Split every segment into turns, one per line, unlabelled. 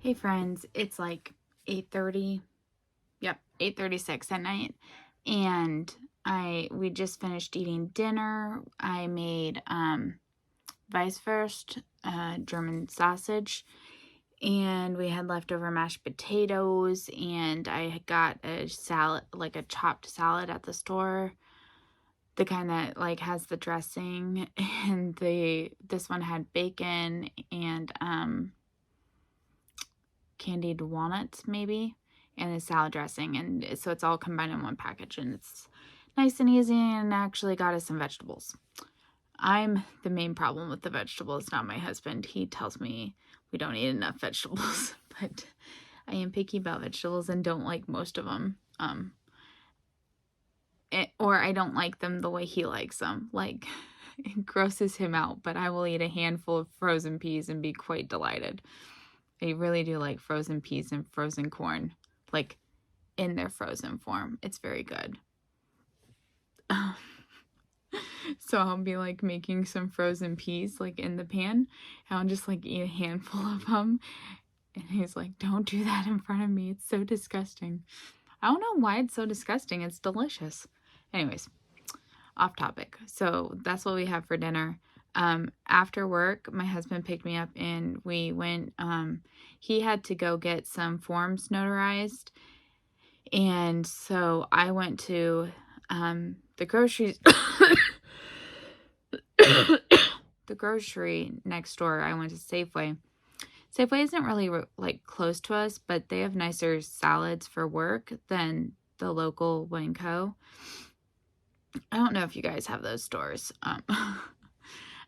Hey friends, it's like 8:30. Yep, 8:36 at night. And we just finished eating dinner. I made Weisswurst, German sausage, and we had leftover mashed potatoes, and I got a salad, like a chopped salad at the store. The kind that like has the dressing, and this one had bacon and candied walnuts maybe, and a salad dressing, and so it's all combined in one package, and it's nice and easy, and actually got us some vegetables. I'm the main problem with the vegetables, not my husband. He tells me we don't eat enough vegetables, but I am picky about vegetables and don't like most of them. Or I don't like them the way he likes them. Like, it grosses him out, but I will eat a handful of frozen peas and be quite delighted. I really do like frozen peas and frozen corn, like in their frozen form. It's very good. So I'll be like making some frozen peas like in the pan, and I'll just like eat a handful of them. And he's like, don't do that in front of me. It's so disgusting. I don't know why it's so disgusting. It's delicious. Anyways, off topic. So that's what we have for dinner. After work, my husband picked me up and we went, he had to go get some forms notarized. And so I went to, the groceries, the grocery next door. I went to Safeway. Safeway isn't really like close to us, but they have nicer salads for work than the local Winco. I don't know if you guys have those stores.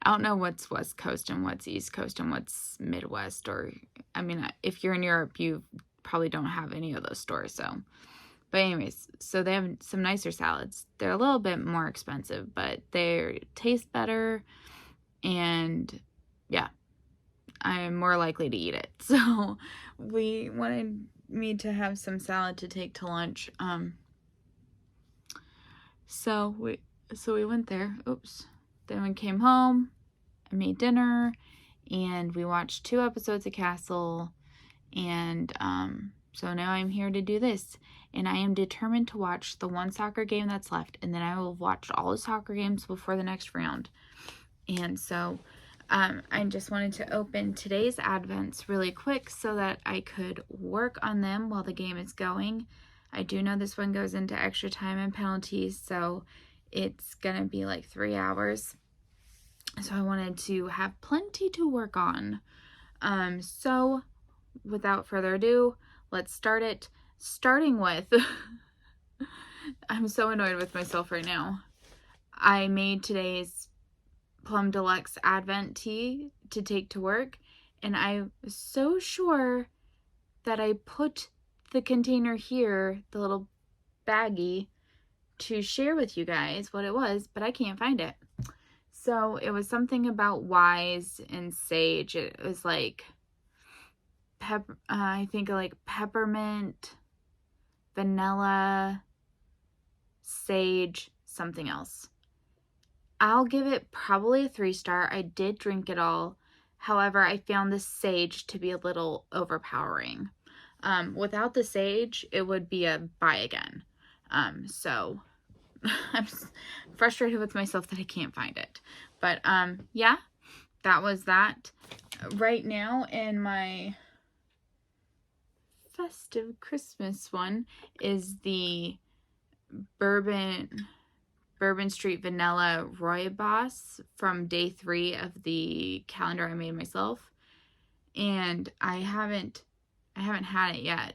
I don't know what's West Coast and what's East Coast and what's Midwest, or, I mean, if you're in Europe, you probably don't have any of those stores, so. But anyways, so they have some nicer salads. They're a little bit more expensive, but they taste better, and yeah, I'm more likely to eat it. So we wanted me to have some salad to take to lunch. So we went there. Oops. Then we came home, I made dinner, and we watched 2 episodes of Castle, and so now I'm here to do this, and I am determined to watch the one soccer game that's left, and then I will watch all the soccer games before the next round. And so I just wanted to open today's advents really quick so that I could work on them while the game is going. I do know this one goes into extra time and penalties, so it's gonna be like 3 hours. So I wanted to have plenty to work on. So without further ado, let's start it. Starting with, I'm so annoyed with myself right now. I made today's Plum Deluxe Advent tea to take to work, and I was so sure that I put the container here, the little baggie, to share with you guys what it was, but I can't find it. So it was something about wise and sage. It was like I think like peppermint, vanilla, sage, something else. I'll give it probably a 3-star. I did drink it all. However, I found the sage to be a little overpowering. Without the sage, it would be a buy again. So I'm frustrated with myself that I can't find it. But yeah, that was that. Right now in my festive Christmas one is the Bourbon Street Vanilla Rooibos from day 3 of the calendar I made myself, and I haven't had it yet.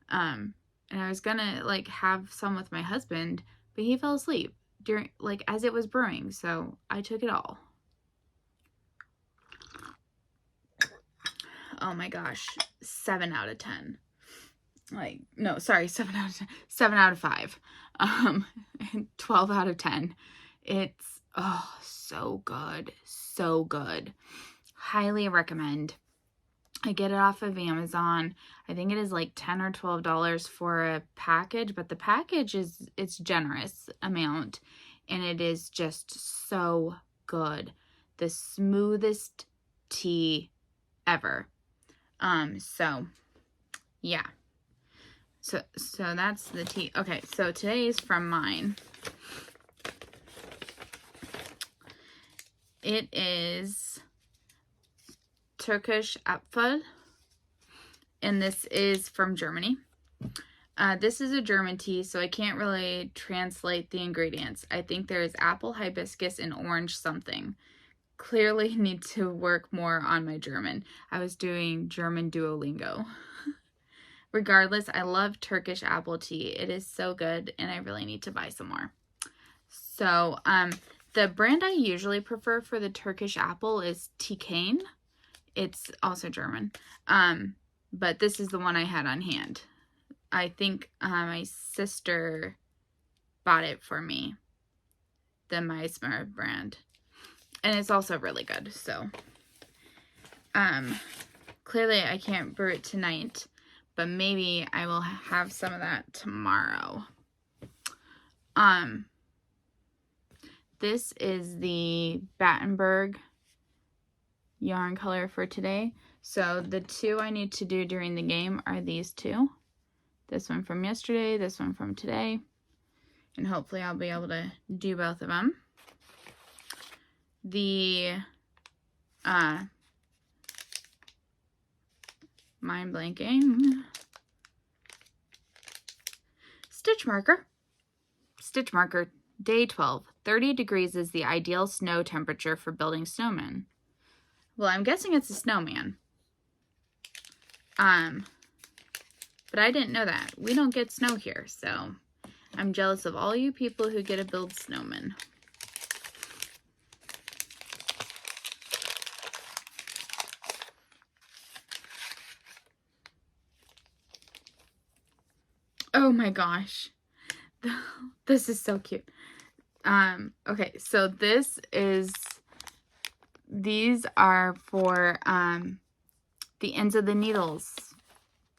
And I was gonna like have some with my husband, but he fell asleep during like as it was brewing, so I took it all. Oh my gosh, 7 out of 10. Like, no, sorry, 7 out of 10. 7 out of 5. 12 out of 10. It's, oh, so good. So good. Highly recommend. I get it off of Amazon. I think it is like $10 or $12 for a package, but the package it's generous amount, and it is just so good. The smoothest tea ever. So yeah. So that's the tea. Okay, so today is from mine. It is Turkish Apfel, and this is from Germany. This is a German tea, so I can't really translate the ingredients. I think there is apple, hibiscus, and orange something. Clearly need to work more on my German. I was doing German Duolingo. Regardless, I love Turkish apple tea. It is so good, and I really need to buy some more. So, the brand I usually prefer for the Turkish apple is Tikane. It's also German. But this is the one I had on hand. I think my sister bought it for me, the Meismer brand, and it's also really good. So clearly I can't brew it tonight, but maybe I will have some of that tomorrow. This is the Battenberg yarn color for today. So the two I need to do during the game are these two. This one from yesterday, this one from today. And hopefully I'll be able to do both of them. The mind blanking. Stitch marker. Stitch marker, day 12. 30 degrees is the ideal snow temperature for building snowmen. Well, I'm guessing it's a snowman. But I didn't know that. We don't get snow here, so I'm jealous of all you people who get to build snowmen. Oh my gosh. This is so cute. Okay, so these are for the ends of the needles,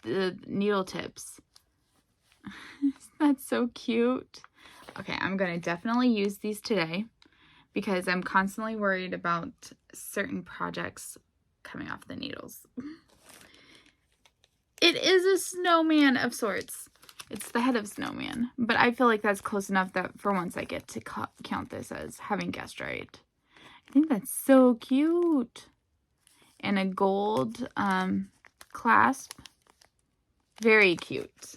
the needle tips. That's so cute. Okay, I'm gonna definitely use these today because I'm constantly worried about certain projects coming off the needles. It is a snowman of sorts. It's the head of snowman, but I feel like that's close enough that for once I get to count this as having guessed right. I think that's so cute. And a gold clasp. Very cute.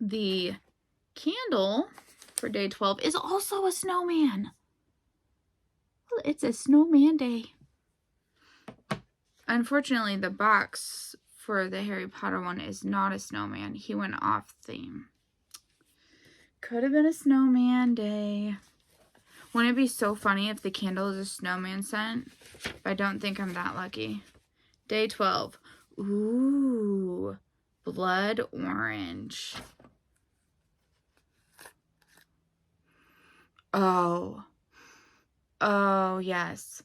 The candle for day 12 is also a snowman. Well, it's a snowman day. Unfortunately, the box for the Harry Potter one is not a snowman. He went off theme. Could have been a snowman day. Wouldn't it be so funny if the candle is a snowman scent? But I don't think I'm that lucky. Day 12. Ooh, blood orange. Oh, yes.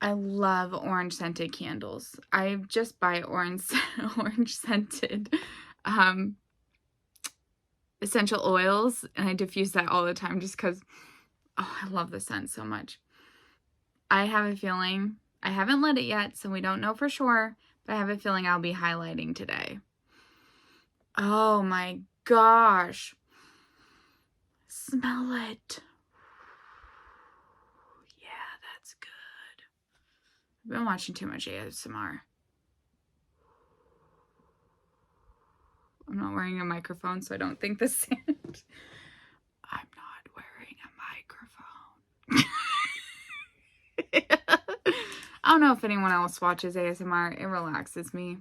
I love orange scented candles. I just buy orange scented essential oils, and I diffuse that all the time just because, oh, I love the scent so much. I have a feeling, I haven't lit it yet, so we don't know for sure, but I have a feeling I'll be highlighting today. Oh my gosh. Smell it. Yeah, that's good. I've been watching too much ASMR. I'm not wearing a microphone, so I don't think the sound. I'm not wearing a microphone. I don't know if anyone else watches ASMR. It relaxes me.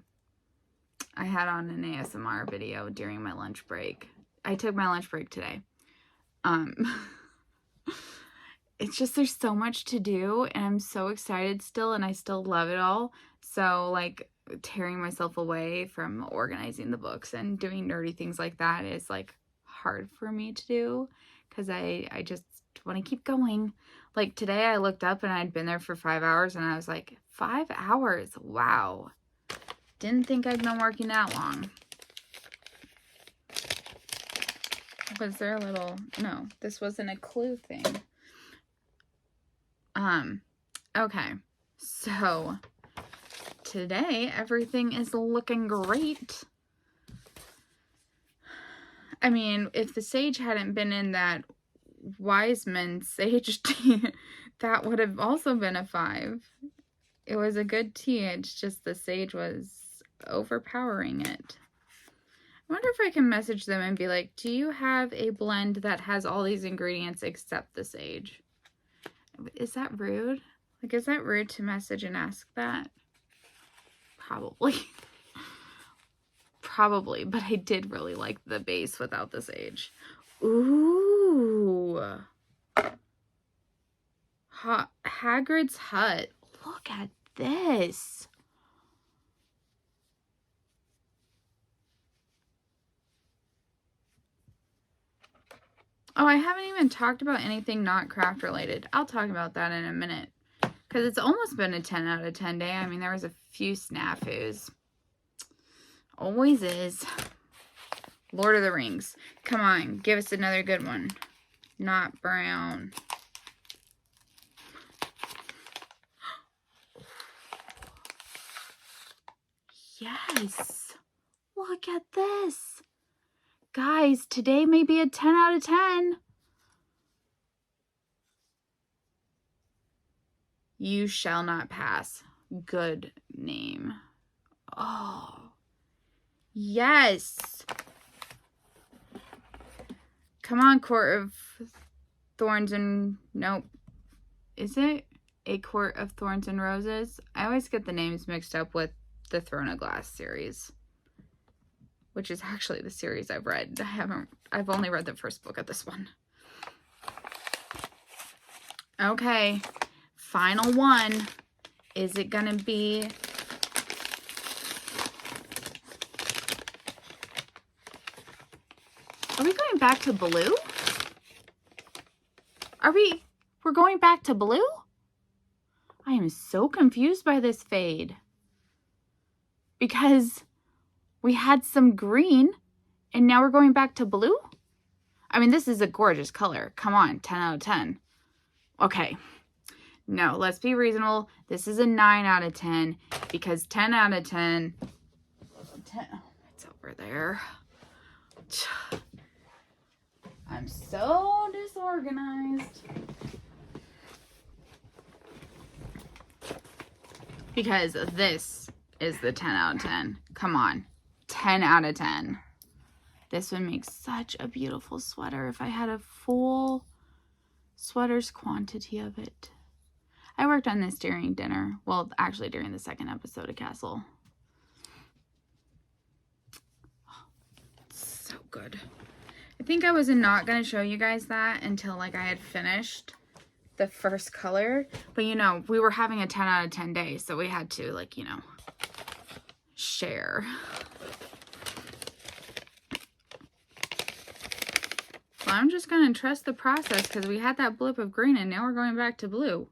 I had on an ASMR video during my lunch break. I took my lunch break today. It's just there's so much to do, and I'm so excited still, and I still love it all. So, like, tearing myself away from organizing the books and doing nerdy things like that is, like, hard for me to do because I just want to keep going. Like, today I looked up and I'd been there for 5 hours, and I was like, 5 hours? Wow. Didn't think I'd been working that long. Was there a little... No, this wasn't a clue thing. Okay. So, today everything is looking great. I mean, if the sage hadn't been in that Wiseman sage tea, that would have also been a 5. It was a good tea, it's just the sage was overpowering it. I wonder if I can message them and be like, do you have a blend that has all these ingredients except the sage? Is that rude? Like, is that rude to message and ask that? Probably. Probably, but I did really like the base without the sage. Ooh. Hagrid's Hut. Look at this. Oh, I haven't even talked about anything not craft related. I'll talk about that in a minute. Because it's almost been a 10 out of 10 day. I mean, there was a few snafus. Always is. Lord of the Rings. Come on, give us another good one. Not brown. Yes. Look at this. Guys, today may be a 10 out of 10. You shall not pass. Good name. Oh. Yes. Come on, Court of Thorns and... Nope. Is it A Court of Thorns and Roses? I always get the names mixed up with the Throne of Glass series, which is actually the series I've read. I've only read the first book of this one. Okay. Final one. Is it gonna be... Are we going back to blue? We're going back to blue? I am so confused by this fade. Because we had some green and now we're going back to blue? I mean, this is a gorgeous color. Come on, 10 out of 10. Okay. No, let's be reasonable. This is a 9 out of 10 because 10 out of 10. It's over there. I'm so disorganized. Because this is the 10 out of 10. Come on. 10 out of 10. This would make such a beautiful sweater if I had a full sweater's quantity of it. I worked on this during dinner. Well, actually during the second episode of Castle. It's so good. I think I was not going to show you guys that until like I had finished the first color. But you know, we were having a 10 out of 10 day. So we had to like, you know, share. Well, I'm just going to trust the process because we had that blip of green and now we're going back to blue.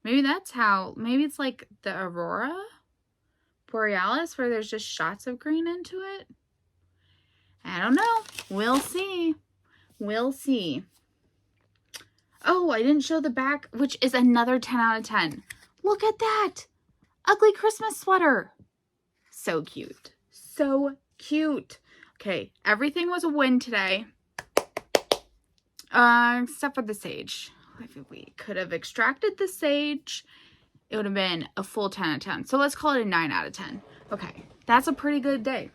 Maybe that's how, maybe it's like the Aurora Borealis where there's just shots of green into it. I don't know. We'll see. We'll see. Oh, I didn't show the back, which is another 10 out of 10. Look at that. Ugly Christmas sweater. So cute. So cute. Okay, everything was a win today. Except for the sage. If we could have extracted the sage, it would have been a full 10 out of 10. So let's call it a 9 out of 10. Okay, that's a pretty good day.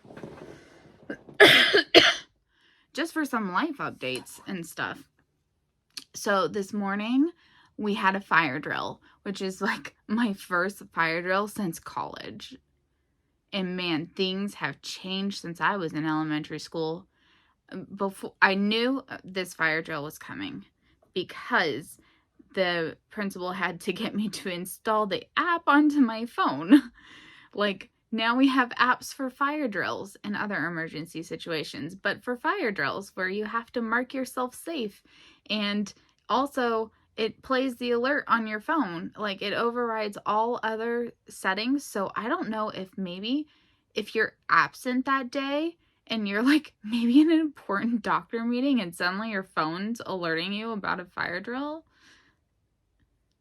Just for some life updates and stuff. So this morning we had a fire drill, which is like my first fire drill since college. And man, things have changed since I was in elementary school. Before I knew this fire drill was coming because the principal had to get me to install the app onto my phone. Like, now we have apps for fire drills and other emergency situations, but for fire drills where you have to mark yourself safe. And also it plays the alert on your phone. Like, it overrides all other settings. So I don't know if maybe if you're absent that day and you're like maybe in an important doctor meeting and suddenly your phone's alerting you about a fire drill.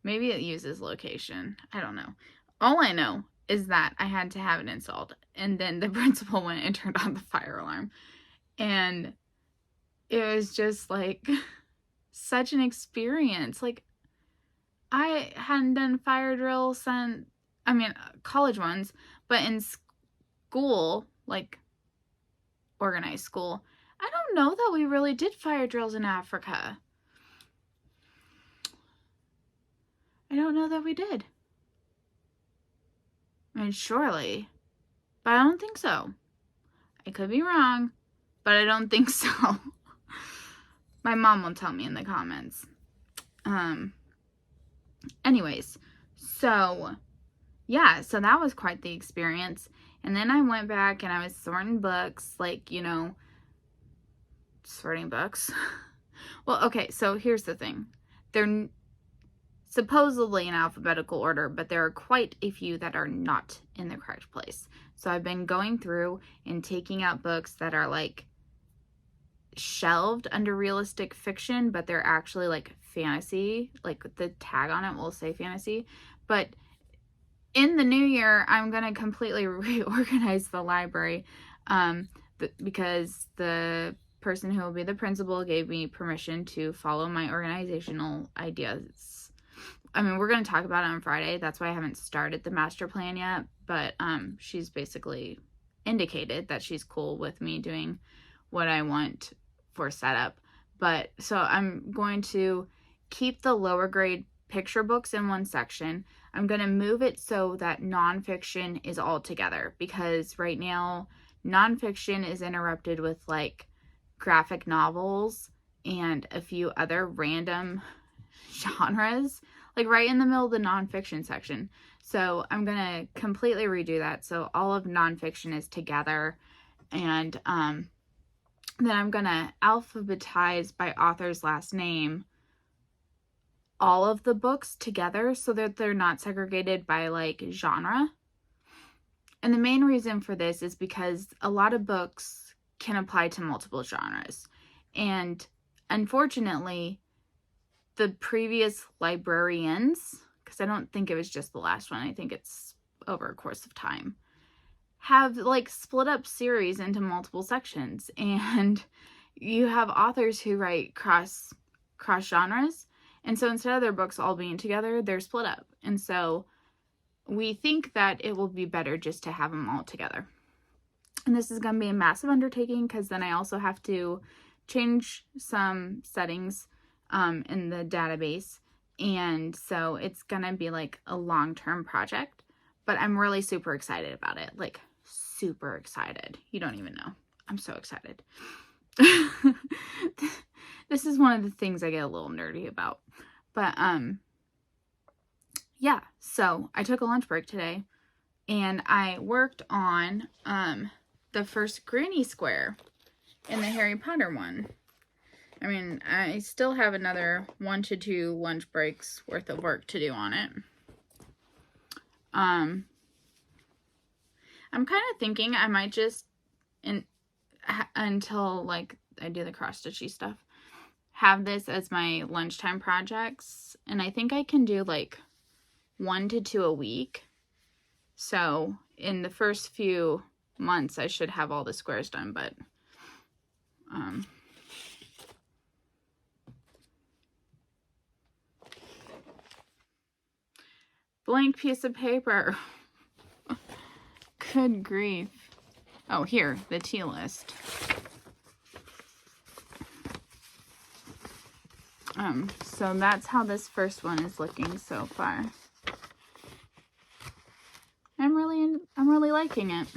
Maybe it uses location. I don't know. All I know is that I had to have it installed. And then the principal went and turned on the fire alarm. And it was just like such an experience. Like, I hadn't done fire drills since, college ones, but in school, like organized school, I don't know that we really did fire drills in Africa. I don't know that we did. I mean, surely, but I don't think so. I could be wrong, but I don't think so. My mom will tell me in the comments. Anyways, so yeah, so that was quite the experience. And then I went back and I was sorting books, like, you know, sorting books. Well, okay, so here's the thing. They're supposedly in alphabetical order, but there are quite a few that are not in the correct place. So I've been going through and taking out books that are like shelved under realistic fiction, but they're actually like fantasy. Like the tag on it will say fantasy. But in the new year, I'm going to completely reorganize the library because the person who will be the principal gave me permission to follow my organizational ideas. I mean, we're going to talk about it on Friday. That's why I haven't started the master plan yet. But she's basically indicated that she's cool with me doing what I want for setup. But so I'm going to keep the lower grade picture books in one section. I'm going to move it so that nonfiction is all together, because right now nonfiction is interrupted with like graphic novels and a few other random genres, like right in the middle of the nonfiction section. So I'm going to completely redo that. So all of nonfiction is together. And then I'm going to alphabetize by author's last name all of the books together so that they're not segregated by like genre. And the main reason for this is because a lot of books can apply to multiple genres. And unfortunately, the previous librarians, because I don't think it was just the last one, I think it's over a course of time, have like split up series into multiple sections. And you have authors who write cross genres. And so instead of their books all being together, they're split up. And so we think that it will be better just to have them all together. And this is going to be a massive undertaking, because then I also have to change some settings in the database. And so it's going to be like a long-term project. But I'm really super excited about it. Like, super excited. You don't even know. I'm so excited. This is one of the things I get a little nerdy about. But, yeah. So, I took a lunch break today. And I worked on, the first Granny Square in the Harry Potter one. I mean, I still have another 1 to 2 lunch breaks worth of work to do on it. I'm kind of thinking I might just, until like I do the cross-stitchy stuff, have this as my lunchtime projects. And I think I can do like 1 to 2 a week. So in the first few months, I should have all the squares done, but blank piece of paper. Good grief. Oh, here, the tea list. So that's how this first one is looking so far. I'm really liking it.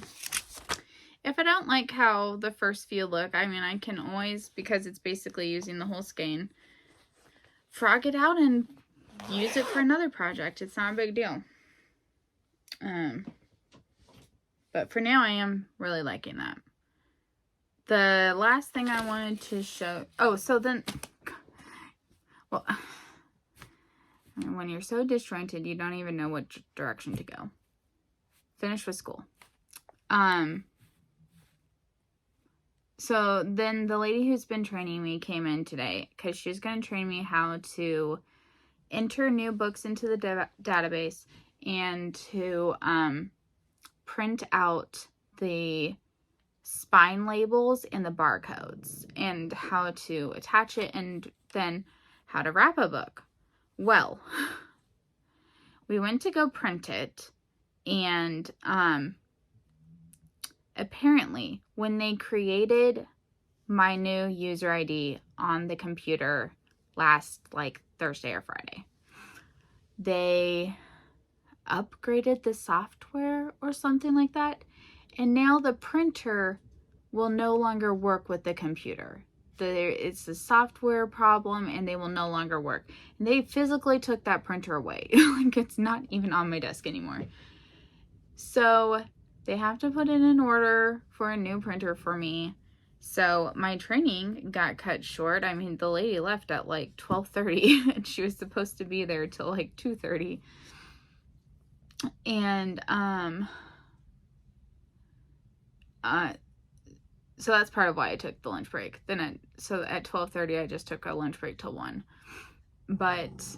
If I don't like how the first few look, I mean, I can always, because it's basically using the whole skein, frog it out and use it for another project. It's not a big deal. But for now, I am really liking that. The last thing I wanted to show... Oh, so then... Well, when you're so disjointed, you don't even know which direction to go. Finish with school. So then the lady who's been training me came in today, because she's going to train me how to enter new books into the database and to print out the spine labels and the barcodes and how to attach it and then how to wrap a book. Well, we went to go print it, and apparently when they created my new user ID on the computer last like Thursday or Friday, they upgraded the software or something like that, and now the printer will no longer work with the computer. It's a software problem, and they will no longer work. And they physically took that printer away. Like, it's not even on my desk anymore. So they have to put it in order for a new printer for me. So my training got cut short. I mean, the lady left at like 12:30 and she was supposed to be there till like 2:30. And so that's part of why I took the lunch break. Then so at 12:30 I just took a lunch break till 1. But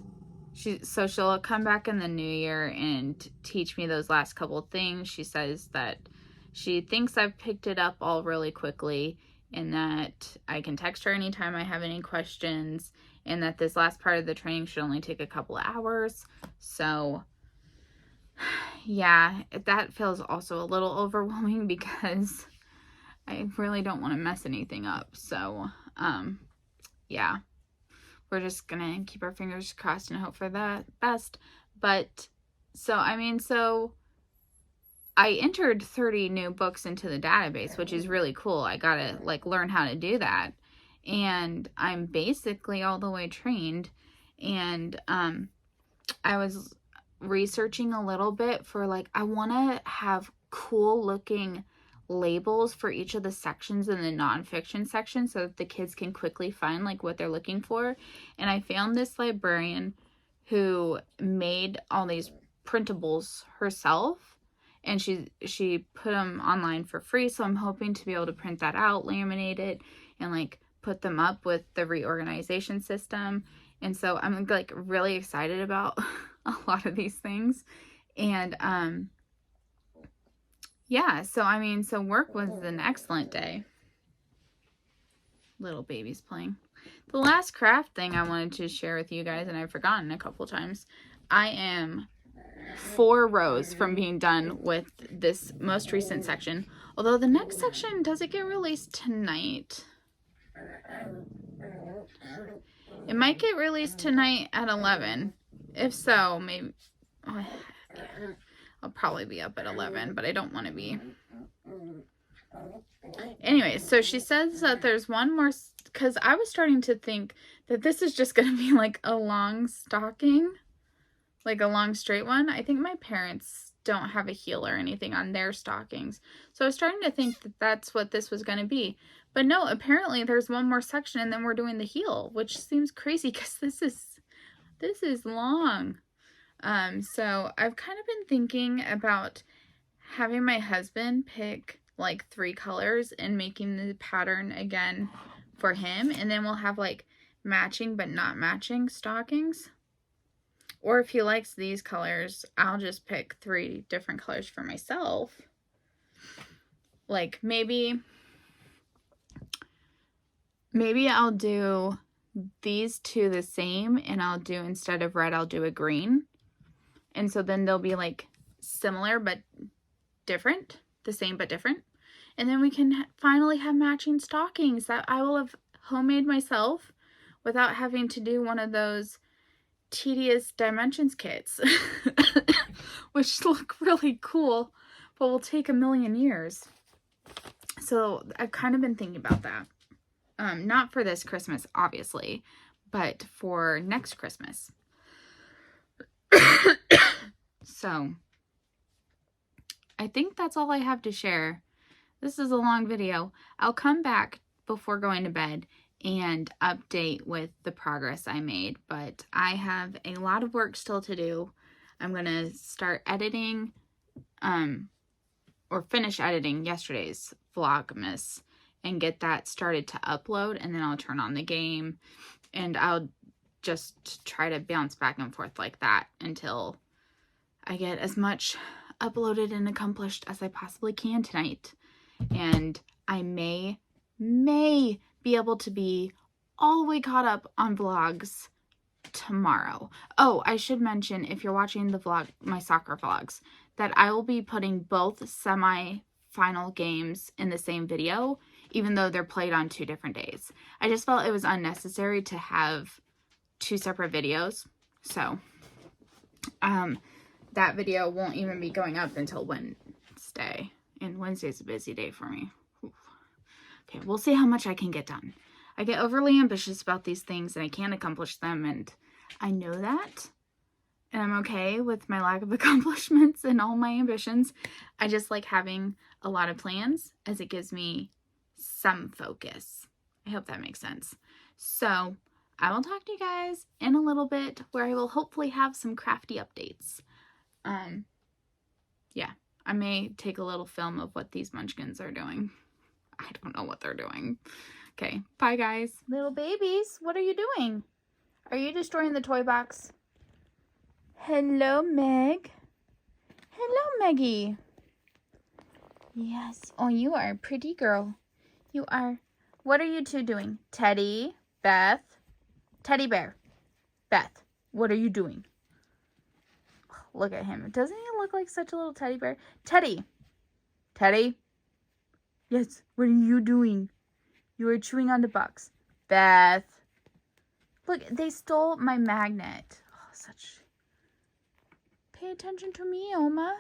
she'll come back in the new year and teach me those last couple things. She says that she thinks I've picked it up all really quickly, and that I can text her anytime I have any questions, and that this last part of the training should only take a couple of hours. So yeah, that feels also a little overwhelming because I really don't want to mess anything up. So yeah, we're just gonna keep our fingers crossed and hope for the best. But so I entered 30 new books into the database, which is really cool. I gotta like learn how to do that, and I'm basically all the way trained. And I was researching a little bit for like, I want to have cool looking labels for each of the sections in the nonfiction section so that the kids can quickly find like what they're looking for. And I found this librarian who made all these printables herself, and she put them online for free. So I'm hoping to be able to print that out, laminate it, and like put them up with the reorganization system. And so I'm like really excited about a lot of these things. And yeah, so work was an excellent day. Little baby's playing. The last craft thing I wanted to share with you guys, and I've forgotten a couple times, I am 4 rows from being done with this most recent section. Although the next section, does it get released tonight? It might get released tonight at 11. If so, maybe I'll probably be up at 11, but I don't want to be. Anyway, so she says that there's one more, because I was starting to think that this is just going to be like a long stocking, like a long straight one. I think my parents don't have a heel or anything on their stockings, so I was starting to think that that's what this was going to be. But no, apparently there's one more section and then we're doing the heel, which seems crazy because this is long. So I've kind of been thinking about having my husband pick like 3 colors and making the pattern again for him, and then we'll have like matching but not matching stockings. Or if he likes these colors, I'll just pick 3 different colors for myself. Like maybe I'll do these 2 the same, and I'll do, instead of red, I'll do a green. And so then they'll be like similar but different, the same but different. And then we can finally have matching stockings that I will have homemade myself without having to do one of those tedious dimensions kits, which look really cool, but will take a million years. So I've kind of been thinking about that. Not for this Christmas, obviously, but for next Christmas. So I think that's all I have to share. This is a long video. I'll come back before going to bed and update with the progress I made, but I have a lot of work still to do. I'm gonna start editing or finish editing yesterday's Vlogmas and get that started to upload, and then I'll turn on the game and I'll just try to bounce back and forth like that until I get as much uploaded and accomplished as I possibly can tonight. And I may be able to be all the way caught up on vlogs tomorrow. Oh, I should mention, if you're watching the vlog, my soccer vlogs, that I will be putting both semi-final games in the same video, even though they're played on 2 different days. I just felt it was unnecessary to have 2 separate videos. So, that video won't even be going up until Wednesday. And Wednesday's a busy day for me. Okay, we'll see how much I can get done. I get overly ambitious about these things and I can't accomplish them, and I know that. And I'm okay with my lack of accomplishments and all my ambitions. I just like having a lot of plans as it gives me some focus. I hope that makes sense. So I will talk to you guys in a little bit where I will hopefully have some crafty updates. Yeah, I may take a little film of what these munchkins are doing. I don't know what they're doing. Okay, bye guys. Little babies, what are you doing? Are you destroying the toy box? Hello, Meg. Hello, Meggie. Yes. Oh, you are a pretty girl. You are. What are you two doing? Teddy, Beth, Teddy Bear. Beth, what are you doing? Look at him. Doesn't he look like such a little teddy bear? Teddy. Teddy. Yes, what are you doing? You are chewing on the box. Beth. Look, they stole my magnet. Oh, such. Pay attention to me, Oma.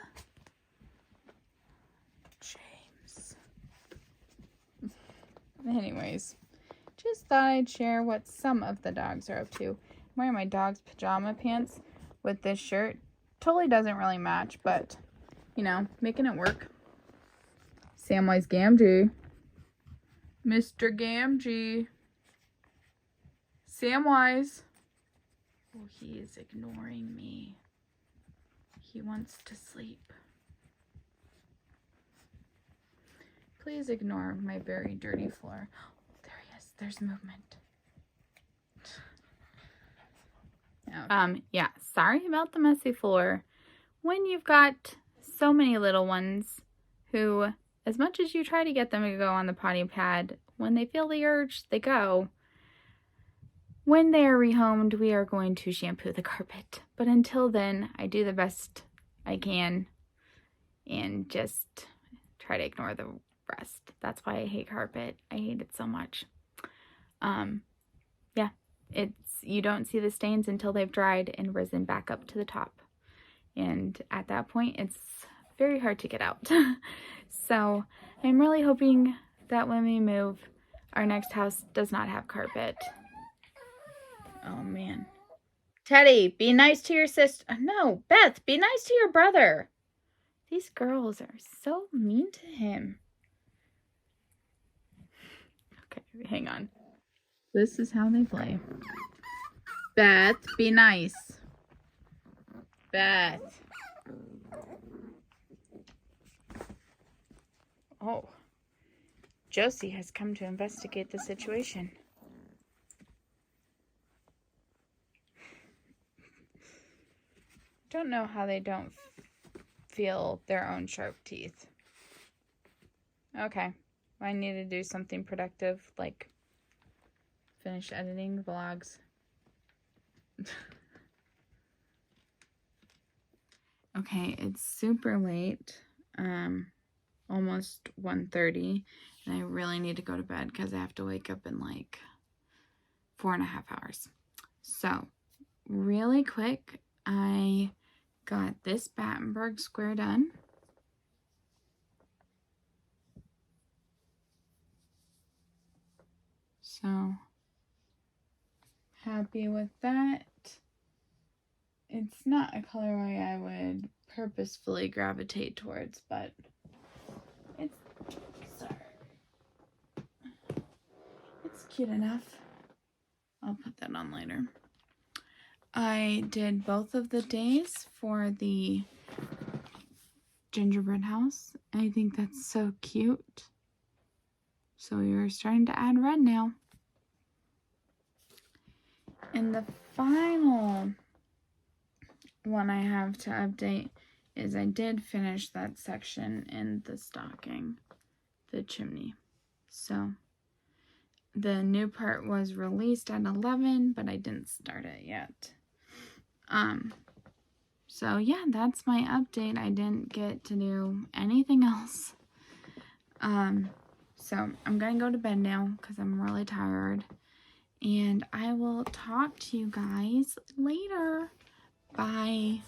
James. Anyways, just thought I'd share what some of the dogs are up to. I'm wearing my dog's pajama pants with this shirt. Totally doesn't really match, but, you know, making it work. Samwise Gamgee. Mr. Gamgee. Samwise. Oh, he is ignoring me. He wants to sleep. Please ignore my very dirty floor. Oh, there he is. There's movement. Yeah, sorry about the messy floor. When you've got so many little ones who, as much as you try to get them to go on the potty pad, when they feel the urge, they go. When they are rehomed, we are going to shampoo the carpet. But until then, I do the best I can and just try to ignore the rest. That's why I hate carpet. I hate it so much. Yeah, you don't see the stains until they've dried and risen back up to the top. And at that point, it's very hard to get out. So I'm really hoping that when we move, our next house does not have carpet. Oh, man. Teddy, be nice to your sister. No, Beth, be nice to your brother. These girls are so mean to him. Okay, hang on. This is how they play. Beth, be nice. Beth. Oh. Josie has come to investigate the situation. Don't know how they don't feel their own sharp teeth. Okay. I need to do something productive, like finish editing vlogs. Okay, it's super late. Almost 1:30, and I really need to go to bed because I have to wake up in like 4.5 hours. So, really quick, I got this Battenberg square done. So, happy with that. It's not a colorway I would purposefully gravitate towards, but it's cute enough. I'll put that on later. I did both of the days for the gingerbread house. I think that's so cute. So you're starting to add red now. And the final one I have to update is I did finish that section in the stocking, the chimney. So the new part was released at 11, but I didn't start it yet. So yeah, that's my update. I didn't get to do anything else. So I'm gonna go to bed now because I'm really tired. And I will talk to you guys later. Bye.